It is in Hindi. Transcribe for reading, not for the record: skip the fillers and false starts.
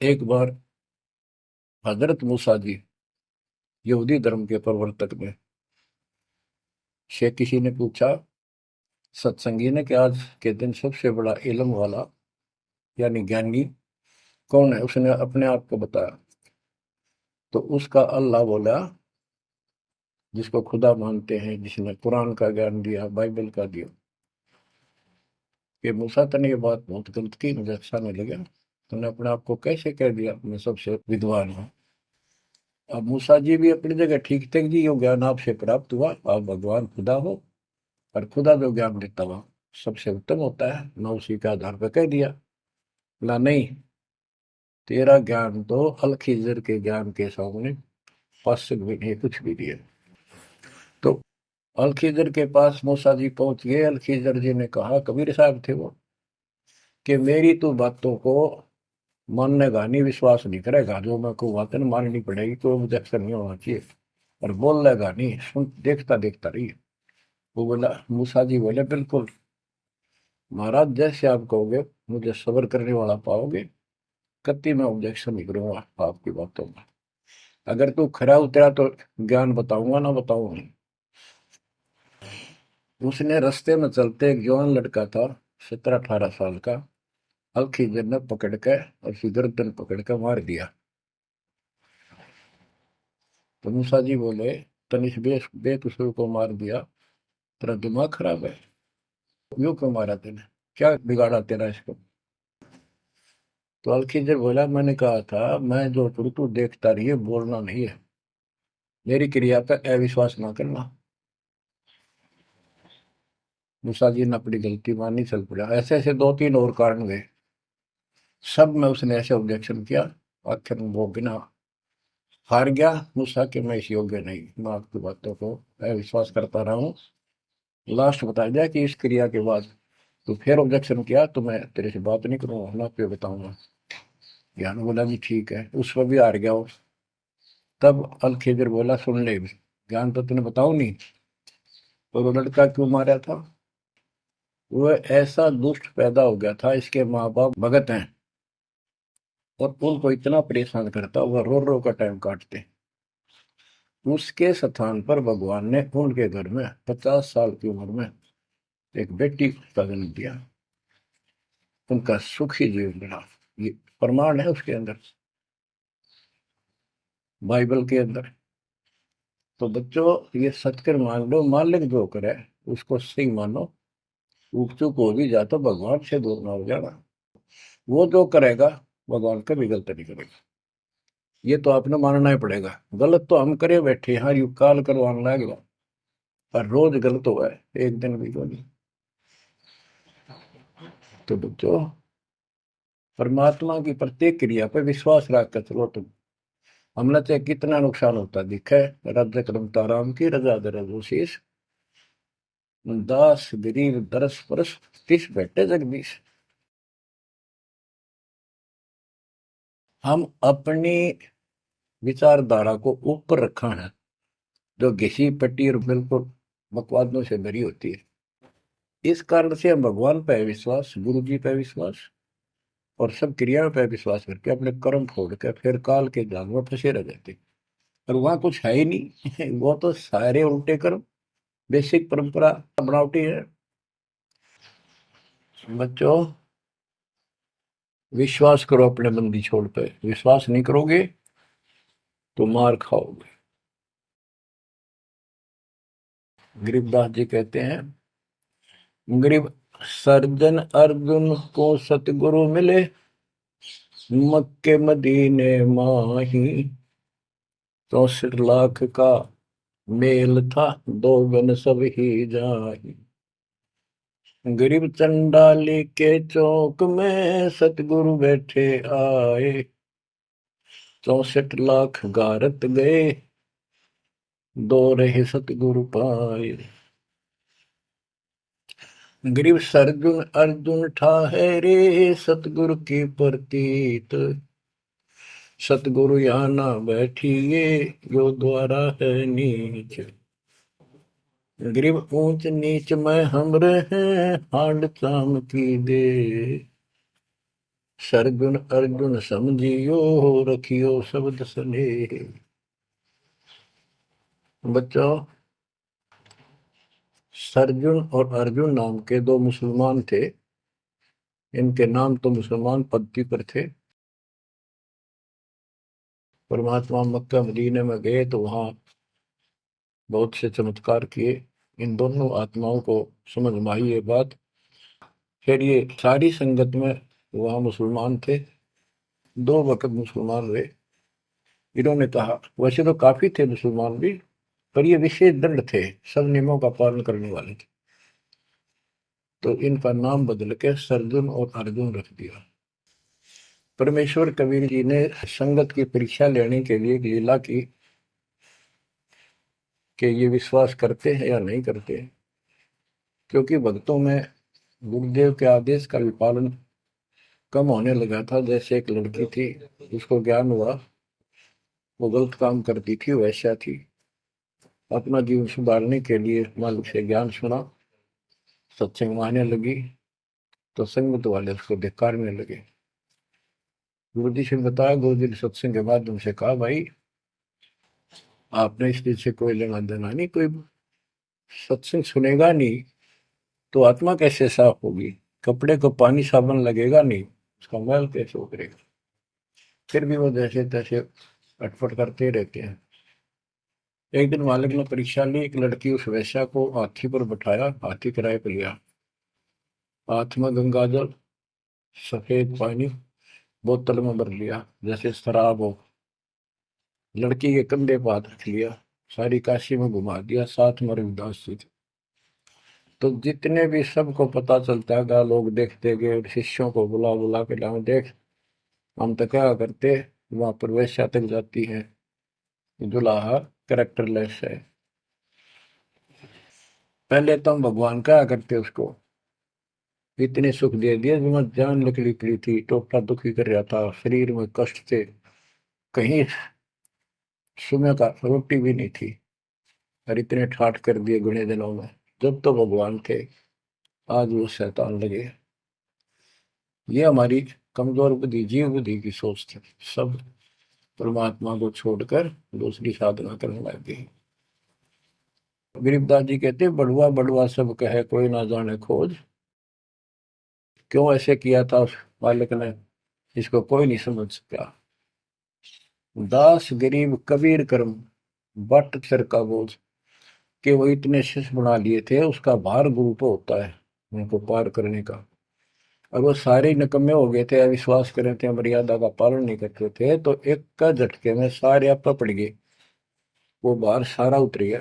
एक बार हजरत मूसा जी यहूदी धर्म के प्रवर्तक में से किसी ने पूछा सत्संगी ने कि आज के दिन सबसे बड़ा इल्म वाला यानी ज्ञानी कौन है। उसने अपने आप को बताया तो उसका अल्लाह बोला, जिसको खुदा मानते हैं, जिसने कुरान का ज्ञान दिया, बाइबल का दिया। ये मूसा तने ये बात बहुत गलत की, मुझे अच्छा नहीं लगा। तुमने अपने आप को कैसे कह दिया मैं सबसे विद्वान हूँ। अब मूसा जी भी अपनी जगह ठीक थे जी, यो ज्ञान आपसे प्राप्त हुआ, आप भगवान खुदा हो, और खुदा जो ज्ञान देता हुआ सबसे उत्तम होता है। मैं उसी के आधार पर कह दिया। बोला नहीं, तेरा ज्ञान तो अल खिजर के ज्ञान के सामने पास भी नहीं, कुछ भी नहीं है। तो अल खिजर के पास मूसा जी पहुंच गए। अल खिजर जी ने कहा, कबीर साहब थे वो, कि मेरी तो बातों को माननेगा नहीं, विश्वास नहीं करेगा, जो मैं को बातें माननी पड़ेगी, कोई ऑब्जेक्शन नहीं होना चाहिए, और बोल लेगा नहीं, सुन देखता देखता रही। वो बोला, मूसा जी बोले, बिल्कुल महाराज, जैसे आप कहोगे, मुझे सब्र करने वाला पाओगे, कति मैं ऑब्जेक्शन नहीं करूंगा आपकी बातों में। अगर तू खरा उतरा तो ज्ञान बताऊंगा, ना बताऊंगा नहीं। उसने रास्ते में चलते एक जवान लड़का था, 17-18 साल का, हल्की ने पकड़ के और उसकी गर्दन पकड़ के मार दिया। तो मूसा जी बोले, तनिष बेकसूर को मार दिया, तेरा दिमाग खराब है, यूं क्यों मारा तेने, क्या बिगाड़ा तेरा इसको। तो अलखिजर बोला, मैंने कहा था मैं जो करूँ तू देखता रहिए, बोलना नहीं है, मेरी क्रिया पर अविश्वास ना करना। मूसा जी ने अपनी गलती मानी, चल पड़ा। ऐसे ऐसे दो तीन और कारण गए, सब में उसने ऐसे ऑब्जेक्शन किया। आखिर में वो बिना हार गया। मूसा कि मैं इस योग्य नहीं, मैं आपकी बातों को अविश्वास करता रहा हूँ। लास्ट बता दिया कि इस क्रिया के बाद तो फिर ऑब्जेक्शन किया तो मैं तेरे से बात नहीं करूंगा, ना पे बताऊंगा। ज्ञान बोला जी ठीक है, उस पर भी हार गया वो। तब अल खिजर बोला, सुन ले, ज्ञान तो तूने बताऊ नहीं, और वो लड़का क्यों मारा था। वो ऐसा दुष्ट पैदा हो गया था, इसके माँ बाप भगत हैं, और उनको इतना परेशान करता, वह रो रो का टाइम काटते। उसके स्थान पर भगवान ने उनके घर में 50 साल की उम्र में एक बेटी का जन्म दिया। उनका सुखी जीवन रहा। ये प्रमाण है उसके अंदर, बाइबल के अंदर। तो बच्चों, ये सत्कर मान लो, मालिक जो करे उसको सही मानो। ऊक चूक हो भी जाए तो भगवान से दूर ना हो जाना। वो जो करेगा भगवान कभी गलत नहीं करेगा, ये तो आपने मानना ही पड़ेगा। गलत तो हम करे बैठे, हाँ यू काल करवाने लगेगा, पर रोज गलत हुआ है, एक दिन भी तो नहीं। तो बच्चों, परमात्मा की प्रत्येक क्रिया पर विश्वास रख कर चलो तुम। हमने चाहे कितना नुकसान होता दिखे, रद्द करम ताराम की रजा दरशीष, दास गरीब दरस परस तिस बैठे जगदीश। हम अपनी विचारधारा को ऊपर रखा है, जो घिसी पट्टी और बिल्कुल बकवादों से भरी होती है। इस कारण से हम भगवान पे विश्वास, गुरु जी पे विश्वास, और सब क्रियाओं पे विश्वास करके अपने कर्म छोड़ के फिर काल के जाल में फंसे रह जाते। और वहां कुछ है ही नहीं वो तो सारे उल्टे कर्म, बेसिक परंपरा बनावटी है। बच्चों, विश्वास करो अपने बंदी छोड़ पे, विश्वास नहीं करोगे तो मार खाओगे। गरीबदास जी कहते हैं, गरीब सर्जन अर्जुन को सतगुरु मिले, मक्के मदीने माही, 64 लाख का मेल था, दो गन सब ही जाही। गरीब चंडाली के चौक में सतगुरु बैठे आए, 64 लाख गारत गए, दो रहे सतगुरु पाए। गरीब सरजुन अर्जुन ठाहरे, सतगुरु की प्रतीत, सतगुरु यहाँ ना बैठिए, यो द्वारा है नीच। गरीब ऊंच नीच में हम रहे, हांड चाम की दे, सरगुण अर्जुन समझियो, रखियो शब्द स्नेह। बच्चों, सरजुन और अर्जुन नाम के दो मुसलमान थे। इनके नाम तो मुसलमान पद्धति पर थे। परमात्मा मक्का मदीने में गए तो वहां बहुत से चमत्कार किए। इन दोनों आत्माओं को समझ में आई ये बात। फिर ये सारी संगत में वहां मुसलमान थे, 2 वक्त मुसलमान रहे। इन्होंने कहा, वैसे तो काफी थे मुसलमान भी, पर ये विशेष दृढ़ थे, सब नियमों का पालन करने वाले थे। तो इनका नाम बदल के सरजुन और अर्जुन रख दिया। परमेश्वर कबीर जी ने संगत की परीक्षा लेने के लिए एक लीला की कि ये विश्वास करते हैं या नहीं करते हैं। क्योंकि भक्तों में गुरुदेव के आदेश का भी पालन कम होने लगा था। जैसे एक लड़की थी, उसको ज्ञान हुआ वो गलत काम करती थी, वैसा थी। अपना जीवन सुधारने के लिए मालिक से ज्ञान सुना, सत्संग मानने लगी, तो संगत वाले उसको धिक्कारने लगे। गुरु जी से बताया, गुरु जी ने सत्संग के माध्यम से कहा, भाई आपने इस चीज से कोई लेना देना नहीं, कोई सत्संग सुनेगा नहीं तो आत्मा कैसे साफ होगी? कपड़े को पानी साबुन लगेगा नहीं, उसका मैल कैसे उतरेगा? फिर भी वो जैसे तैसे अटपट करते रहते हैं। एक दिन मालिक ने परीक्षा ली, एक लड़की उस वैश्या को हाथी पर बैठाया, हाथी किराए पर लिया, हाथ में गंगाजल सफेद पानी बोतल में भर लिया जैसे शराब हो। लड़की के कंधे पर हाथ रख लिया, सारी काशी में घुमा दिया, साथ में रविदास जी थे। तो जितने भी सबको पता चलता है, लोग देखते गए, शिष्यों को बुला बुला के लाओ, देख हम तो क्या करते, वहां पर वैश्या तक जाती है, दुल्हा कैरेक्टरलेस है। पहले तो हम भगवान क्या करते उसको, इतने सुख दे दिए, जान निकली पड़ी थी, टोटा दुखी कर रहा था, शरीर में कष्ट थे, कहीं सुबह का रोटी भी नहीं थी, और इतने ठाठ कर दिए गुणे दिनों में। जब तो भगवान थे, आज वो शैतान लगे। ये हमारी कमजोर बुद्धि, जीव बुद्धि की सोच थी। सब परमात्मा को छोड़कर दूसरी साधना करने लग गई। गरीबदास जी कहते, बड़ुआ बड़ुआ सब कहे, कोई ना जाने खोज। क्यों ऐसे किया था उस बालक ने, इसको कोई नहीं समझ सका। दास गरीब कबीर कर्म, बट सर का बोझ। कि वो इतने शिष्य बना लिए थे, उसका भार गुरु पर होता है उनको पार करने का। और वो सारे निकम्मे हो गए थे, अविश्वास कर रहे थे, मर्यादा का पालन नहीं करते थे, तो एक का झटके में सारे आप पड़ गए, वो भार सारा उतर गया।